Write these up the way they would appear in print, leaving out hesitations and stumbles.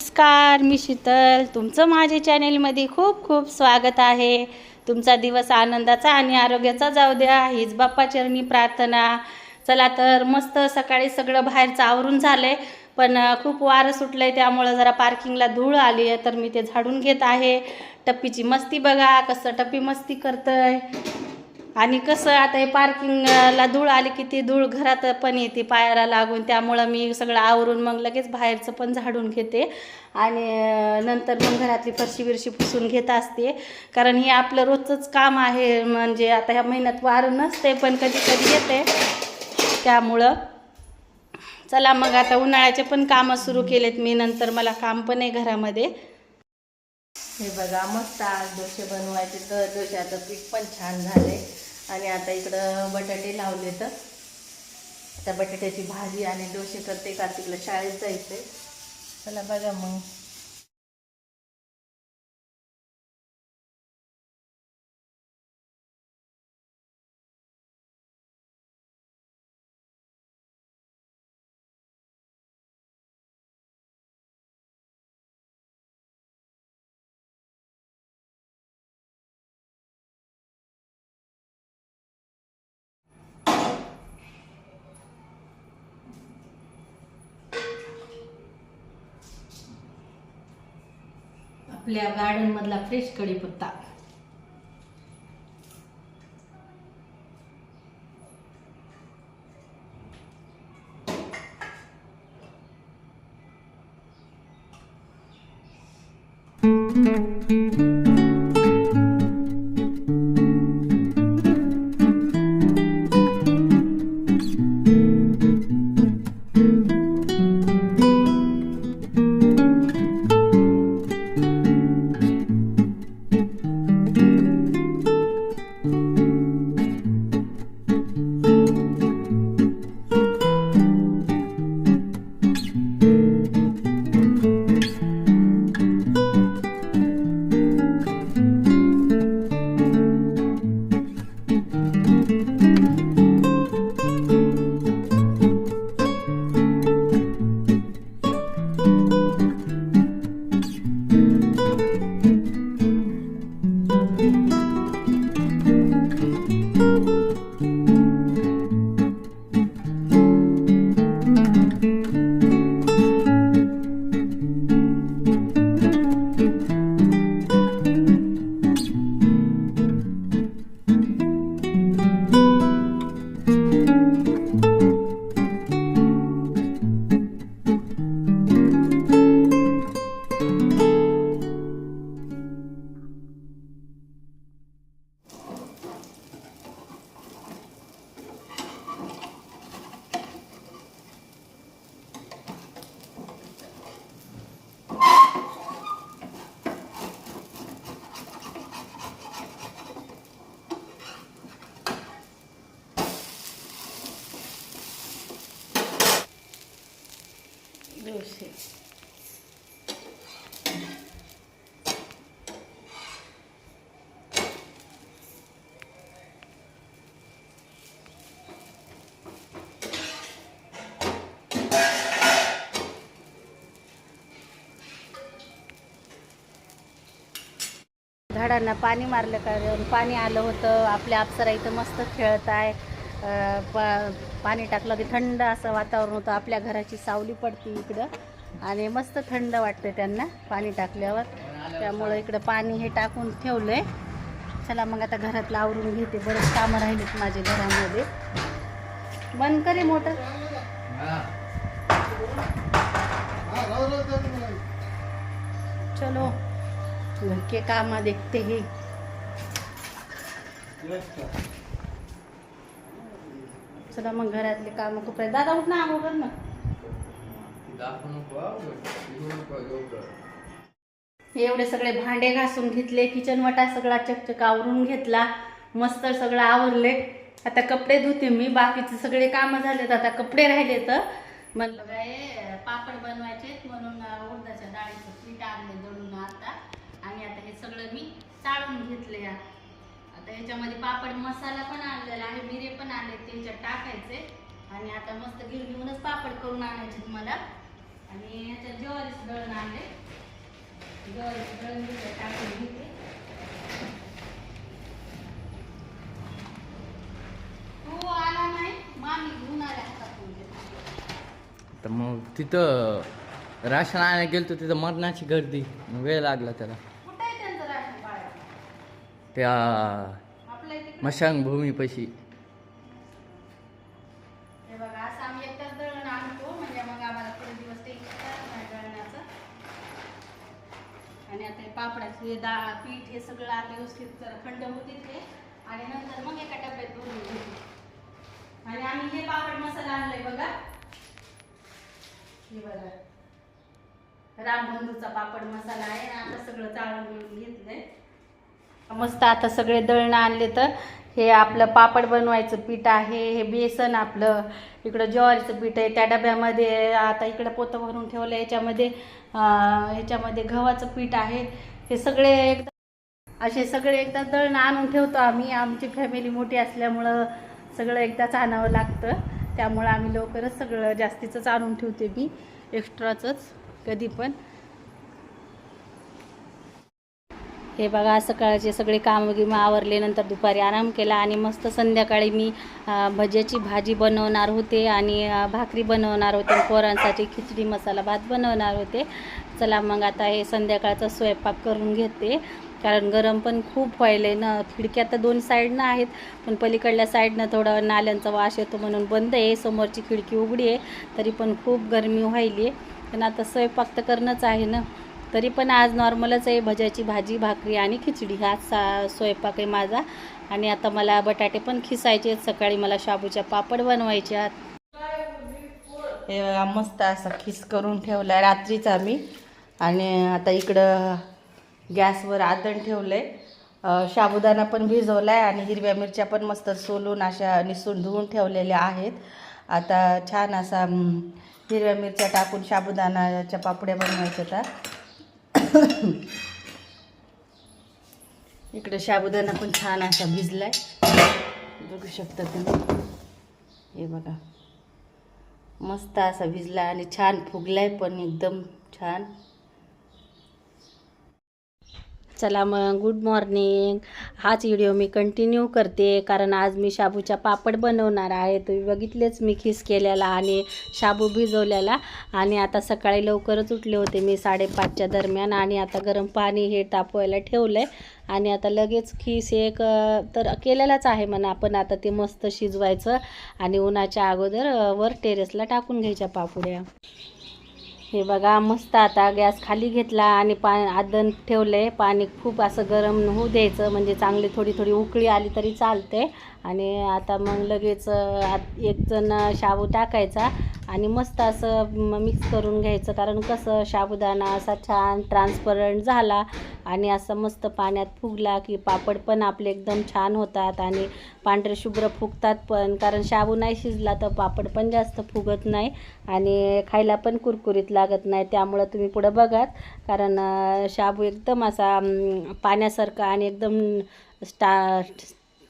नमस्कार, मी शीतल. तुमचं माझ्या चॅनेलमध्ये खूप खूप स्वागत आहे. तुमचा दिवस आनंदाचा आणि आरोग्याचा जाऊ द्या, हीच बाप्पाचरणी प्रार्थना. चला तर मस्त सकाळी सगळं बाहेरचं आवरून झालं आहे, पण खूप वारं सुटलं आहे, त्यामुळं जरा पार्किंगला धूळ आली आहे, तर मी ते झाडून घेत आहे. टप्पीची मस्ती बघा, कसं टप्पी मस्ती करतंय. आणि कसं आता हे पार्किंगला धूळ आली की ती धूळ घरात पण येते पायाला लागून, त्यामुळं मी सगळं आवरून मग लगेच बाहेरचं पण झाडून घेते आणि नंतर मग घरातली फरशी बिरशी पुसून घेत असते. कारण हे आपलं रोजचंच काम आहे. म्हणजे आता ह्या महिन्यात वारं नसते, पण कधी कधी येते, त्यामुळं चला मग आता उन्हाळ्याचे पण कामं सुरू केलेत मी. नंतर मला काम पण आहे घरामध्ये. हे बघा, मस्त आज डोसे बनवायचे, तर डोश्याचं पीठ पण छान झाले. आणि आता इकडं बटाटे लावले, तर आता बटाट्याची भाजी आणि डोसे करते. कार्तिकला शाळेत जायचंय. चला बघा मग. आपल्या गार्डन मधला फ्रेश कढीपत्ता. डोसे झाडांना पाणी मारलं, कारण पाणी आलं होतं. आपल्या अप्सरा इथं मस्त खेळत आहे. पाणी टाकलं की थंड असं वातावरण होतं. आपल्या घराची सावली पडते इकडं आणि मस्त थंड वाटते त्यांना पाणी टाकल्यावर, त्यामुळं इकडं पाणी हे टाकून ठेवलं आहे. चला मग आता घरातलं आवरून घेते, बरेच कामं राहिलेत माझे घरामध्ये. बंद करे मोटर. चलो घर के काम देखते हैं. चला मग घरातले काम खूप आहे. दादा उठ ना, आंघोळ ना. एवढे सगळे भांडे घासून घेतले, किचन वाटा सगळा चकचक आवरून घेतला, मस्त सगळं आवरले. आता कपडे धुते मी. बाकीचे सगळे कामं झालेत, आता कपडे राहिले. तर म्हणलं काय पापड बनवायचे, म्हणून उडदाच्या डाळीचं पीठ आणलं दळून आता. आणि आता हे सगळं मी चाळून घेतले. आता याच्यामध्ये पापड मसाला पण आणलेला आहे, मिरे पण आणले, त्याच्यात टाकायचे. आणि आता मस्त गिरगीहूनच पापड करून आणायचे तुम्हाला. आणि याच्यात ज्वारीचं दळण आणले. ज्वारीचं दळण घेतलं, टाकून घेते. तू आला नाही, मामी घेऊन आल्या हातातून. तर मग तिथं राशन आणायला गेलो तिथं मरणाची गर्दी, वेळ लागला त्याला. कुठं आहे त्यांचं राशन पाळायला? त्या आपल्या तिकडे. मशांगभूमीपाशी. हे बघा, असं आम्ही एकटाच दळण आणतो, म्हणजे मग आम्हाला थोडे दिवस टेन्शन नाही दळणाचं. आणि आता हे पापडाचे डाळ पीठ हे सगळं आता व्यवस्थित खंड होते ते, आणि नंतर मग एका डब्यात भरून घेतो. आणि आम्ही हे पापड मसाला आणलाय बघा. हे बघा, रामबंधूचा पापड मसाला आहे. आता सगळं चाळून मिळून घेतलंय. मस्त आता सगळे दळण आणले. तर हे आपलं पापड बनवायचं पीठ आहे, हे बेसन आपलं, इकडं ज्वारीचं पीठ आहे त्या डब्यामध्ये. आता इकडं पोतं भरून ठेवलं. ह्याच्यामध्ये गव्हाचं पीठ आहे. हे सगळे एकदा असे सगळे एकदा दळण आणून ठेवतो आम्ही. आमची फॅमिली मोठी असल्यामुळं सगळं एकदाच आणावं लागतं, त्यामुळं आम्ही लवकरच सगळं जास्तीचंच आणून ठेवते मी, एक्स्ट्राचंच कधी पण. हे बघा, सकाळचे सगळे कामं आवरले. नंतर दुपारी आराम केला आणि मस्त संध्याकाळी मी भज्याची भाजी बनवणार होते आणि भाकरी बनवणार होते. पोरांसाठी खिचडी मसाला भात बनवणार होते. चला मग आता हे संध्याकाळचा स्वयंपाक करून घेते, कारण गरम पण खूप व्हायले ना. खिडक्या तर दोन साईडनं आहेत, पण पलीकडल्या साईडनं थोडं नाल्यांचा वास येतो म्हणून बंद आहे. समोरची खिडकी उघडी आहे, तरी पण खूप गरमी व्हायली. पण आता स्वयंपाक तर करणंच आहे ना. तरी पण आज नॉर्मलच आहे, भज्याची भाजी, भाकरी आणि खिचडी हा स्वयंपाक आहे माझा. आणि आता मला बटाटे पण खिसायचे आहेत. सकाळी मला शाबूच्या पापड बनवायचे आहेत. हे बघा, मस्त असा खिस करून ठेवला रात्रीच आम्ही. आणि आता इकडं गॅसवर आदण ठेवलं आहे. साबुदाणा पण भिजवला आहे आणि हिरव्या मिरच्या पण मस्त सोलून अशा निसून धुवून ठेवलेल्या आहेत. आता छान असा हिरव्या मिरच्या टाकून साबुदाणाच्या पापड्या बनवायच्या. तर इकडे साबुदाणा पण छान असा भिजलाय, बघू शकता तुम्ही. हे बघा, मस्त असा भिजला आणि छान फुगलाय पण एकदम छान. चला मग, गुड मॉर्निंग. हाच व्हिडिओ मी कंटिन्यू करते, कारण आज मी शाबूच्या पापड बनवणार आहे. तुम्ही बघितलेच मी खिस केलेला आणि शाबू भिजवलेला. आणि आता सकाळी लवकरच उठले होते मी 5:30च्या दरम्यान. आणि आता गरम पाणी हे तापवायला ठेवलं आहे. आणि आता लगेच खिस एक तर केलेलाच आहे म्हणा, आपण आता ते मस्त शिजवायचं आणि उन्हाच्या अगोदर वर टेरेसला टाकून घ्यायच्या पापुड्या. हे बघा, मस्त आता गॅस खाली घेतला आणि आदण ठेवले. पाणी खूप असं गरम होऊ द्यायचं, म्हणजे चांगली थोडी थोडी उकळी आली तरी चालते. आणि आता मग लगेच एक जण शाबू टाकायचा आणि मस्त असं मिक्स करून घ्यायचं. कारण कसं साबुदाणा असा छान ट्रान्सपरंट झाला आणि असं मस्त पाण्यात फुगला की पापड पण आपले एकदम छान होतात आणि पांढरे शुभ्र फुगतात पण. कारण शाबू नाही शिजला तर पापड पण जास्त फुगत नाही आणि खायला पण कुरकुरीत लागत नाही. त्यामुळं तुम्ही पुढं बघात, कारण शाबू एकदम असा पाण्यासारखा आणि एकदम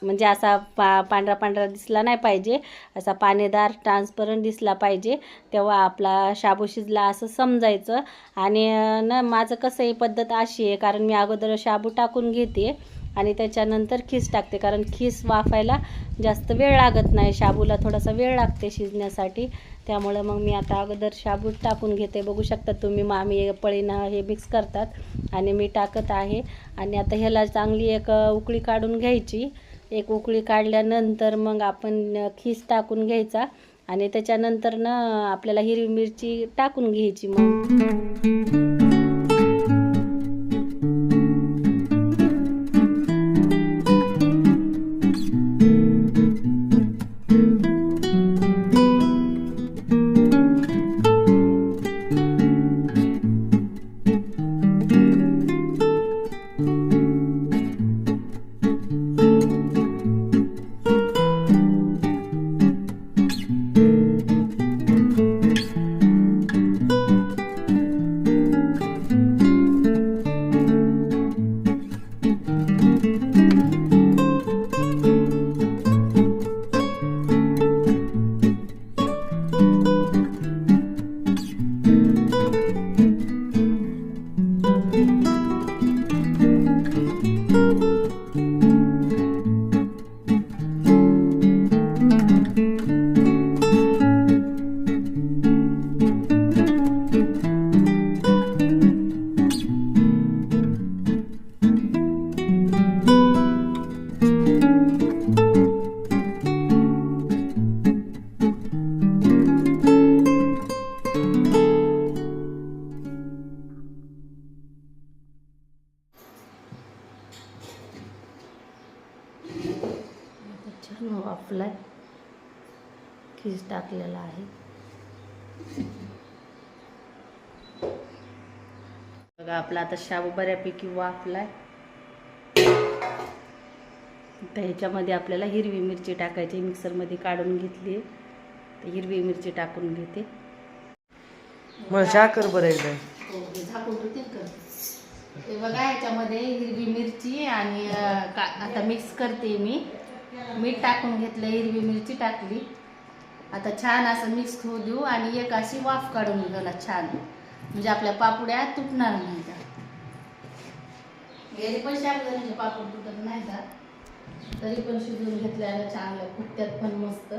म्हणजे असा पांढरा पांढरा दिसला नाही पाहिजे, असा पाणीदार ट्रान्सपरंट दिसला पाहिजे, तेव्हा आपला शाबू शिजला असं समजायचं. आणि माझं कसं आहे पद्धत अशी आहे, कारण मी अगोदर शाबू टाकून घेते आणि त्याच्यानंतर खीस टाकते, कारण खीस वाफायला जास्त वेळ लागत नाही, शाबूला थोडासा वेळ लागते शिजण्यासाठी. त्यामुळं मग मी आता अगोदर शाबू टाकून घेते. बघू शकता तुम्ही, मामी पळीनं हे मिक्स करतात आणि मी टाकत आहे. आणि आता ह्याला चांगली एक उकळी काढून घ्यायची. एक उकळी काढल्यानंतर मग आपण खीस टाकून घ्यायचा आणि त्याच्यानंतर ना आपल्याला हिरवी मिरची टाकून घ्यायची. मग वाफलाय, खीस टाकलेला आहे. बघा आपला आता शाबू बऱ्यापैकी वाफलाय. तर ह्याच्यामध्ये आपल्याला हिरवी मिरची टाकायची. मिक्सरमध्ये काढून घेतली, तर हिरवी मिरची टाकून घेते. मला साखर बरं एकदा. हो, हे झाकून ठेवतील का? हे बघा ह्याच्यामध्ये हिरवी मिरची आणि आता मिक्स करते मी. मीठ टाकून घेतलं, हिरवी मिरची टाकली. आता छान असं मिक्स होऊ देऊ आणि एक अशी वाफ काढून घेऊ छान, म्हणजे आपल्या पापुड्या तुटणार नाही का. गेले पण साबुदाण्याचे पापड तुटत नाही का, तरी पण शिजवून घेतल्यानं चांगलं फुटत्यात पण मस्त.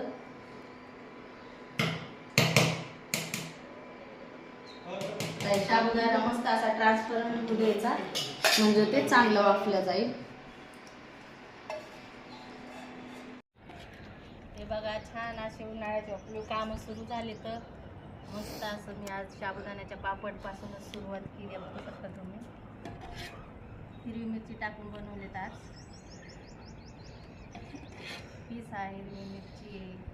साबुदाणा मस्त असा ट्रान्सपरंट होऊ द्यायचा, म्हणजे ते चांगलं वाफलं जाईल. हे बघा छान असे उन्हाळ्याचे आपले कामं सुरू झाले, तर मस्त असं मी आज साबुदाण्याच्या पापडपासूनच सुरुवात केली. बघू शकता तुम्ही, हिरवी मिरची टाकून बनवलेत आज. पीस आहे, हिरवी मिरची आहे.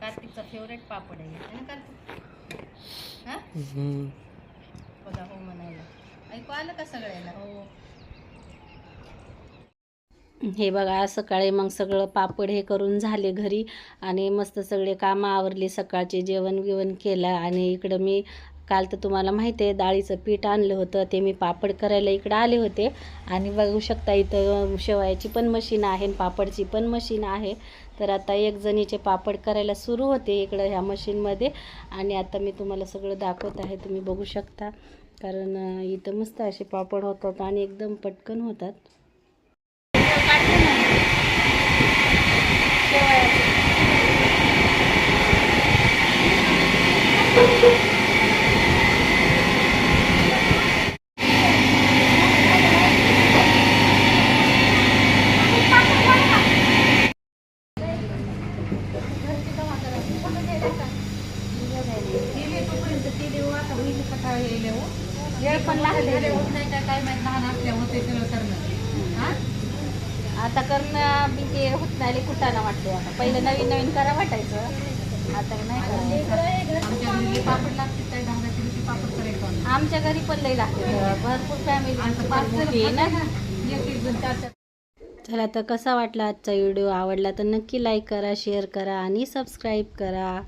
कार्तिकचा फेवरेट पापड आहे ना कार्तिक? हा बघा हो म्हणायला, ऐकू आलं का सगळ्याला? हो. हे बघा सकाळी मग सगळं पापड हे करून झाले घरी आणि मस्त सगळे कामं आवरली. सकाळचे जेवण बिवण केलं आणि इकडं मी काल तर तुम्हाला माहिती आहे डाळीचं पीठ आणलं होतं, ते मी पापड करायला इकडं आले होते. आणि बघू शकता इथं शेवयाची पण मशीन आहे, पापडची पण मशीन आहे. तर आता एक जणीचे पापड करायला सुरू होते इकडं ह्या मशीनमध्ये. आणि आता मी तुम्हाला सगळं दाखवत आहे, तुम्ही बघू शकता. कारण इथं मस्त असे पापड होतात आणि एकदम पटकन होतात. आता करणं बी ते होत नाही, कुठाना वाटते. आता पहिलं नवीन नवीन करा वाटायचं, आता नाही करायचं. पापड लागते, पापड करायचं आमच्या घरी पण लई लागते, भरपूर फॅमिली ना. चला तर कसा वाटला आजचा व्हिडिओ? आवडला तर नक्की लाईक करा, शेअर करा आणि सबस्क्राईब करा.